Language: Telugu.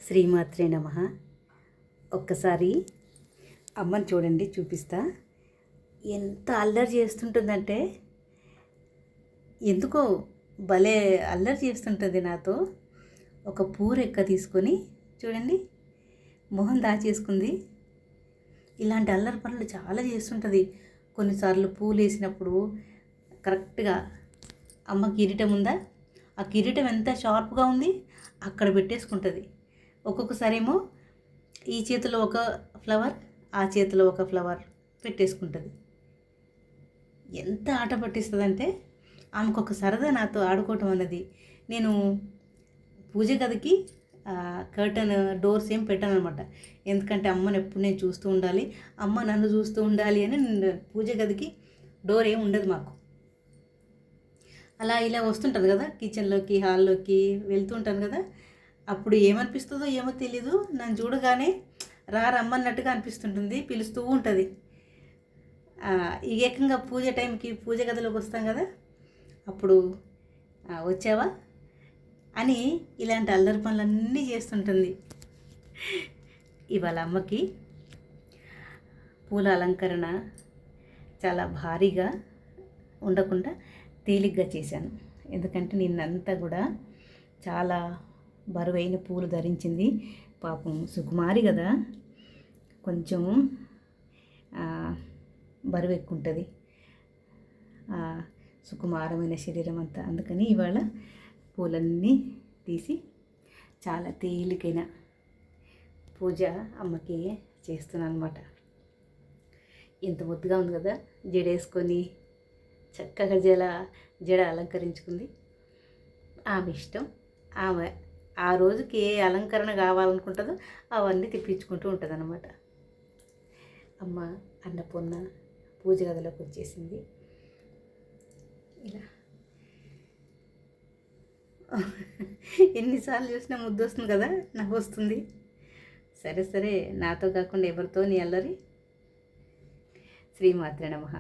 శ్రీమాత్రే నమః. ఒక్కసారి అమ్మని చూడండి, చూపిస్తా. ఎంత అల్లరి చేస్తుంటుందంటే, ఎందుకో భలే అల్లరి చేస్తుంటుంది నాతో. ఒక పూరెక్క తీసుకొని చూడండి, మొహం దాచేసుకుంది. ఇలాంటి అల్లరి పనులు చాలా చేస్తుంటుంది. కొన్నిసార్లు పూలు వేసినప్పుడు కరెక్ట్గా అమ్మ కిరీటం ఉందా, ఆ కిరీటం ఎంత షార్ప్గా ఉంది అక్కడ పెట్టేసుకుంటుంది. ఒక్కొక్కసారి ఏమో ఈ చేతిలో ఒక ఫ్లవర్, ఆ చేతిలో ఒక ఫ్లవర్ పెట్టేసుకుంటుంది. ఎంత ఆట పట్టిస్తుందంటే ఆమెకు ఒక సరదా నాతో ఆడుకోవటం అన్నది. నేను పూజ గదికి కర్టన్ డోర్స్ ఏం పెట్టాను అనమాట. ఎందుకంటే అమ్మని ఎప్పుడు నేను చూస్తూ ఉండాలి, అమ్మ నన్ను చూస్తూ ఉండాలి అని పూజ గదికి డోర్ ఏమి ఉండదు మాకు. అలా ఇలా వస్తుంటుంది కదా, కిచెన్లోకి హాల్లోకి వెళ్తూ ఉంటాను కదా, అప్పుడు ఏమనిపిస్తుందో ఏమో తెలీదు, నన్ను చూడగానే రమ్మన్నట్టుగా అనిపిస్తుంటుంది, పిలుస్తూ ఉంటుంది. ఈ ఏకంగా పూజ టైంకి పూజ గదిలోకి వస్తాం కదా, అప్పుడు వచ్చావా అని ఇలాంటి అల్లరి పనులన్నీ చేస్తుంటుంది. ఇవాళ అమ్మకి పూల అలంకరణ చాలా భారీగా ఉండకుండా తేలిగ్గా చేశాను. ఎందుకంటే నిన్నంతా కూడా చాలా బరువైన పూలు ధరించింది. పాపం సుకుమారి కదా, కొంచెం బరువు ఎక్కువ ఉంటుంది, సుకుమారమైన శరీరం అంతా. అందుకని ఇవాళ పూలన్నీ తీసి చాలా తేలికైన పూజ అమ్మకి చేస్తున్నాను అనమాట. ఎంత ముద్దుగా ఉంది కదా, జడేసుకొని చక్కగా జడ అలంకరించుకుంది. ఆమె ఇష్టం, ఆమె ఆ రోజుకి ఏ అలంకరణ కావాలనుకుంటుందో అవన్నీ తెప్పించుకుంటూ ఉంటుంది అన్నమాట. అమ్మ అన్నపూర్ణ పూజ గదిలోకి వచ్చేసింది. ఇలా ఎన్నిసార్లు చూసినా ముద్దు వస్తుంది కదా, నాకు వస్తుంది. సరే నాతో కాకుండా ఎవరితో నీ అల్లరి. శ్రీమాత్రే నమః.